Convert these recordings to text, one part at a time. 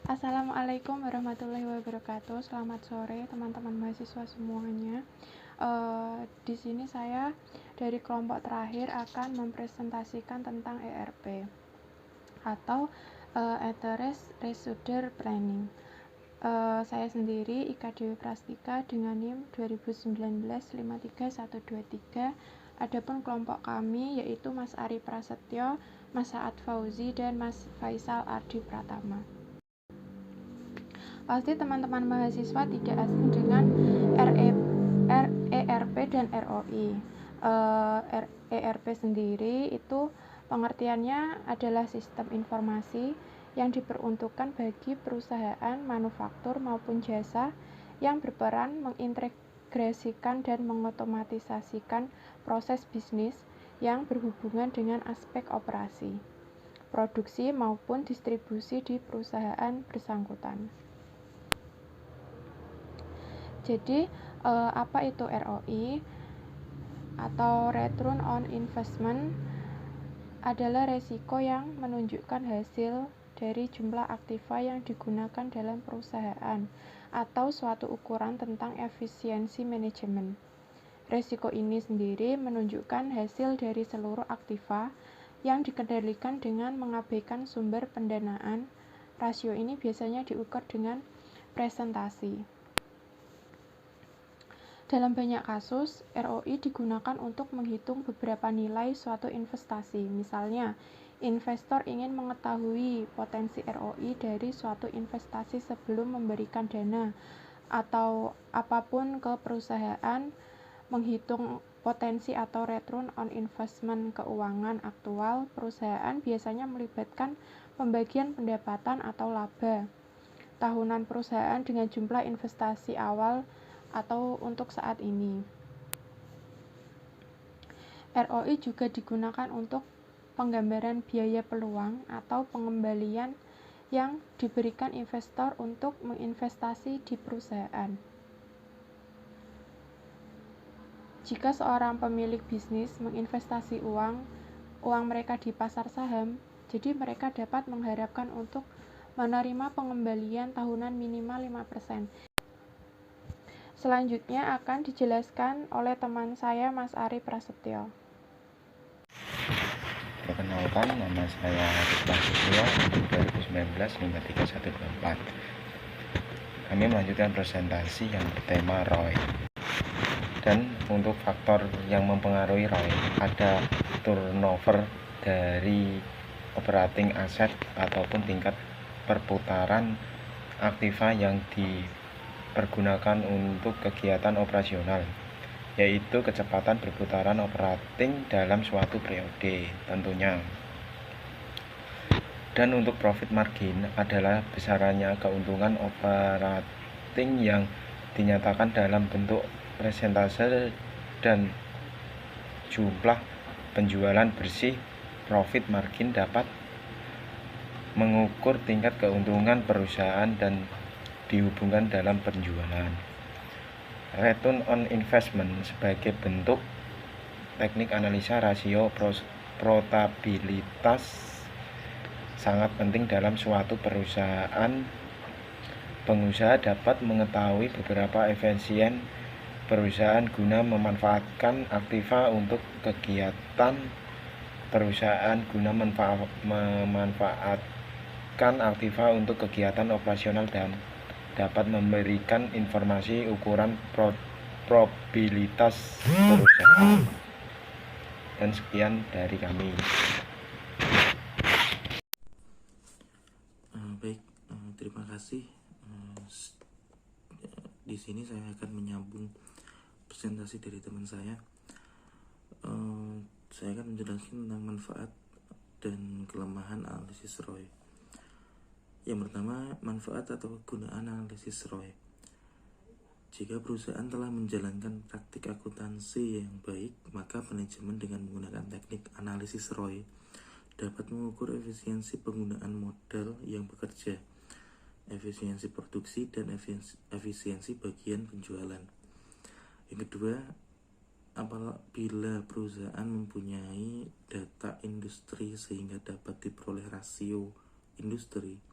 Assalamualaikum warahmatullahi wabarakatuh. Selamat sore teman-teman mahasiswa semuanya. Di sini saya dari kelompok terakhir akan mempresentasikan tentang ERP atau Address Resource Planning. Saya sendiri Ika Dewi Prastika dengan NIM 2019-53123. Adapun kelompok kami yaitu Mas Ari Prasetyo, Mas Saad Fauzi, dan Mas Faisal Ardi Pratama. Pasti teman-teman mahasiswa tidak asing dengan ERP dan ROI. ERP sendiri itu pengertiannya adalah sistem informasi yang diperuntukkan bagi perusahaan manufaktur maupun jasa yang berperan mengintegrasikan dan mengotomatisasikan proses bisnis yang berhubungan dengan aspek operasi, produksi maupun distribusi di perusahaan bersangkutan. Jadi, apa itu ROI atau Return on Investment? Adalah resiko yang menunjukkan hasil dari jumlah aktiva yang digunakan dalam perusahaan atau suatu ukuran tentang efisiensi manajemen. Resiko ini sendiri menunjukkan hasil dari seluruh aktiva yang dikendalikan dengan mengabaikan sumber pendanaan. Rasio ini biasanya diukur dengan presentasi. Dalam banyak kasus, ROI digunakan untuk menghitung beberapa nilai suatu investasi. Misalnya, investor ingin mengetahui potensi ROI dari suatu investasi sebelum memberikan dana, atau apapun ke perusahaan, menghitung potensi atau return on investment keuangan aktual perusahaan biasanya melibatkan pembagian pendapatan atau laba tahunan perusahaan dengan jumlah investasi awal atau untuk saat ini. ROI juga digunakan untuk penggambaran biaya peluang atau pengembalian yang diberikan investor untuk menginvestasi di perusahaan. Jika seorang pemilik bisnis menginvestasi uang mereka di pasar saham, jadi mereka dapat mengharapkan untuk menerima pengembalian tahunan minimal 5%. Selanjutnya akan dijelaskan oleh teman saya Mas Ari Prasetyo. Perkenalkan, nama saya Ari Prasetyo, 2019-53124. Kami melanjutkan presentasi yang bertema ROI. Dan untuk faktor yang mempengaruhi ROI ada turnover dari operating asset ataupun tingkat perputaran aktiva yang dipergunakan untuk kegiatan operasional, yaitu kecepatan berputaran operating dalam suatu periode tentunya. Dan untuk profit margin adalah besarannya keuntungan operating yang dinyatakan dalam bentuk persentase dan jumlah penjualan bersih. Profit margin dapat mengukur tingkat keuntungan perusahaan dan dihubungkan dalam penjualan. Return on investment sebagai bentuk teknik analisa rasio profitabilitas sangat penting dalam suatu perusahaan. Pengusaha dapat mengetahui beberapa efisien perusahaan guna memanfaatkan aktiva untuk kegiatan perusahaan guna memanfaatkan aktiva untuk kegiatan operasional dan dapat memberikan informasi ukuran probabilitas perusahaan. Dan sekian dari kami. Baik, terima kasih. Di sini saya akan menyambung presentasi dari teman saya. Saya akan menjelaskan tentang manfaat dan kelemahan analisis ROI. Yang pertama, manfaat atau kegunaan analisis ROI. Jika perusahaan telah menjalankan praktik akuntansi yang baik, maka manajemen dengan menggunakan teknik analisis ROI dapat mengukur efisiensi penggunaan modal yang bekerja, efisiensi produksi, dan efisiensi bagian penjualan. Yang kedua, apabila perusahaan mempunyai data industri sehingga dapat diperoleh rasio industri,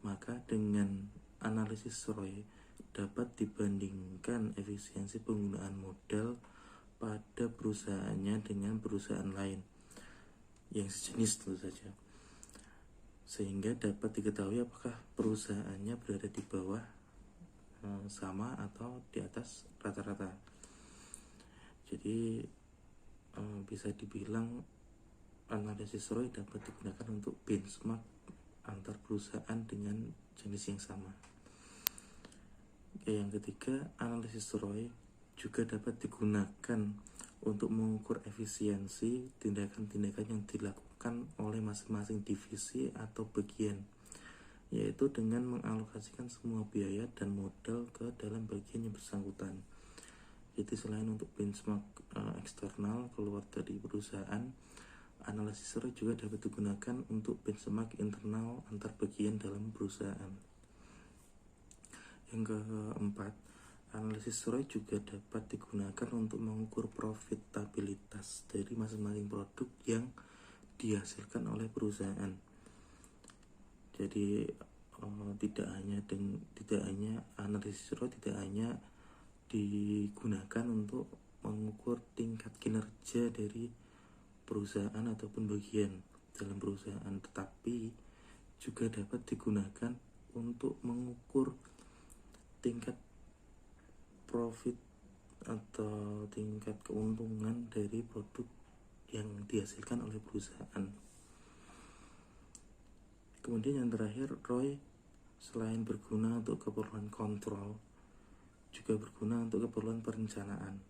Maka dengan analisis ROI dapat dibandingkan efisiensi penggunaan modal pada perusahaannya dengan perusahaan lain yang sejenis tentu saja, sehingga dapat diketahui apakah perusahaannya berada di bawah, sama, atau di atas rata-rata. Jadi bisa dibilang analisis ROI dapat digunakan untuk benchmark antar perusahaan dengan jenis yang sama. Yang ketiga, analisis ROI juga dapat digunakan untuk mengukur efisiensi tindakan-tindakan yang dilakukan oleh masing-masing divisi atau bagian, yaitu dengan mengalokasikan semua biaya dan modal ke dalam bagian yang bersangkutan. Jadi selain untuk benchmark eksternal keluar dari perusahaan, analisis ROI juga dapat digunakan untuk benchmark internal antar bagian dalam perusahaan. Yang keempat, analisis ROI juga dapat digunakan untuk mengukur profitabilitas dari masing-masing produk yang dihasilkan oleh perusahaan. Jadi tidak hanya analisis ROI tidak hanya digunakan untuk mengukur tingkat kinerja dari perusahaan ataupun bagian dalam perusahaan, tetapi juga dapat digunakan untuk mengukur tingkat profit atau tingkat keuntungan dari produk yang dihasilkan oleh perusahaan. Kemudian yang terakhir, ROI selain berguna untuk keperluan kontrol, juga berguna untuk keperluan perencanaan.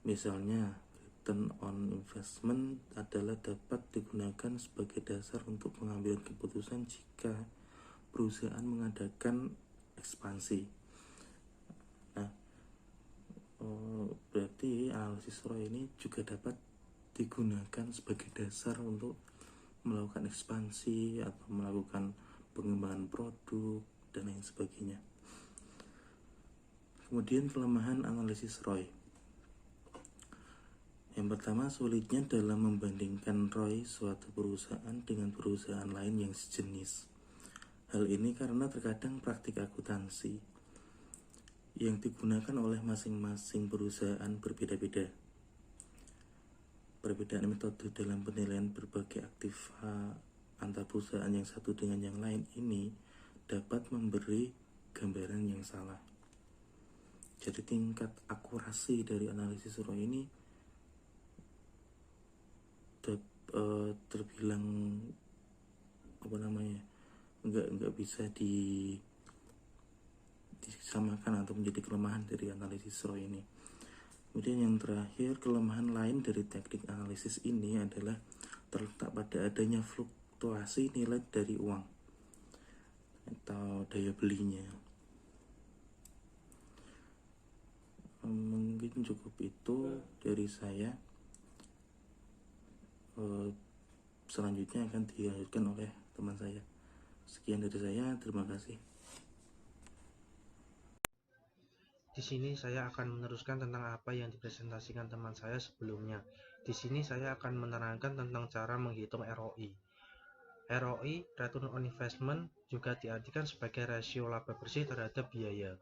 Misalnya, return on investment adalah dapat digunakan sebagai dasar untuk pengambilan keputusan jika perusahaan mengadakan ekspansi. Nah, berarti analisis ROI ini juga dapat digunakan sebagai dasar untuk melakukan ekspansi atau melakukan pengembangan produk dan lain sebagainya. Kemudian kelemahan analisis ROI. Yang pertama, sulitnya dalam membandingkan ROI suatu perusahaan dengan perusahaan lain yang sejenis. Hal ini karena terkadang praktik akuntansi yang digunakan oleh masing-masing perusahaan berbeda-beda. Perbedaan metode dalam penilaian berbagai aktiva antar perusahaan yang satu dengan yang lain ini dapat memberi gambaran yang salah. Jadi tingkat akurasi dari analisis ROI ini terbilang nggak bisa disamakan atau menjadi kelemahan dari analisis ROI ini. Kemudian yang terakhir, kelemahan lain dari teknik analisis ini adalah terletak pada adanya fluktuasi nilai dari uang atau daya belinya. Mungkin cukup itu dari saya. Selanjutnya akan dilanjutkan oleh teman saya. Sekian dari saya, terima kasih. Di sini saya akan meneruskan tentang apa yang dipresentasikan teman saya sebelumnya. Di sini saya akan menerangkan tentang cara menghitung ROI. ROI, Return on Investment, juga diartikan sebagai rasio laba bersih terhadap biaya.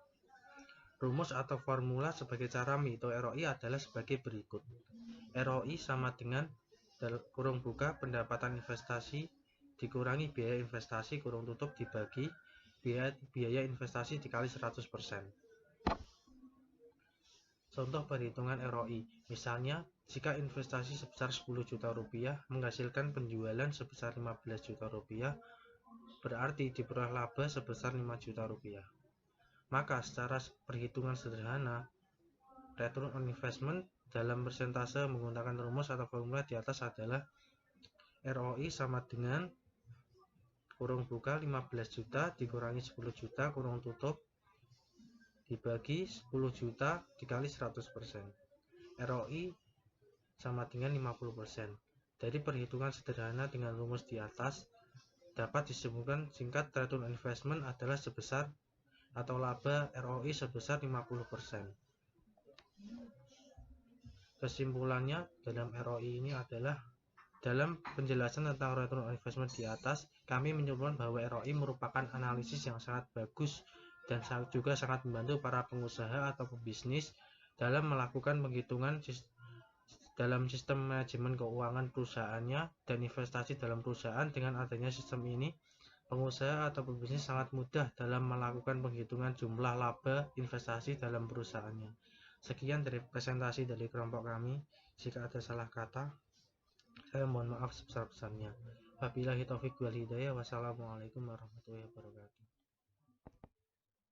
Rumus atau formula sebagai cara menghitung ROI adalah sebagai berikut. ROI sama dengan kurung buka pendapatan investasi dikurangi biaya investasi kurung tutup dibagi biaya investasi dikali 100%. Contoh perhitungan ROI, misalnya jika investasi sebesar 10 juta rupiah menghasilkan penjualan sebesar 15 juta rupiah, berarti diperoleh laba sebesar 5 juta rupiah. Maka secara perhitungan sederhana, return on investment dalam persentase menggunakan rumus atau formula di atas adalah ROI sama dengan kurung buka 15 juta dikurangi 10 juta kurung tutup dibagi 10 juta dikali 100%. ROI sama dengan 50%. Dari perhitungan sederhana dengan rumus di atas dapat disebutkan singkat return on investment adalah sebesar atau laba ROI sebesar 50%. Kesimpulannya dalam ROI ini adalah dalam penjelasan tentang return on investment di atas, Kami menyimpulkan bahwa ROI merupakan analisis yang sangat bagus dan juga sangat membantu para pengusaha atau pebisnis dalam melakukan penghitungan dalam sistem manajemen keuangan perusahaannya dan investasi dalam perusahaan. Dengan adanya sistem ini, pengusaha atau pebisnis sangat mudah dalam melakukan penghitungan jumlah laba investasi dalam perusahaannya. Sekian dari presentasi dari kelompok kami. Jika ada salah kata, saya mohon maaf sebesar-besarnya. Wabillahi taufiq wal hidayah. Wassalamualaikum warahmatullahi wabarakatuh.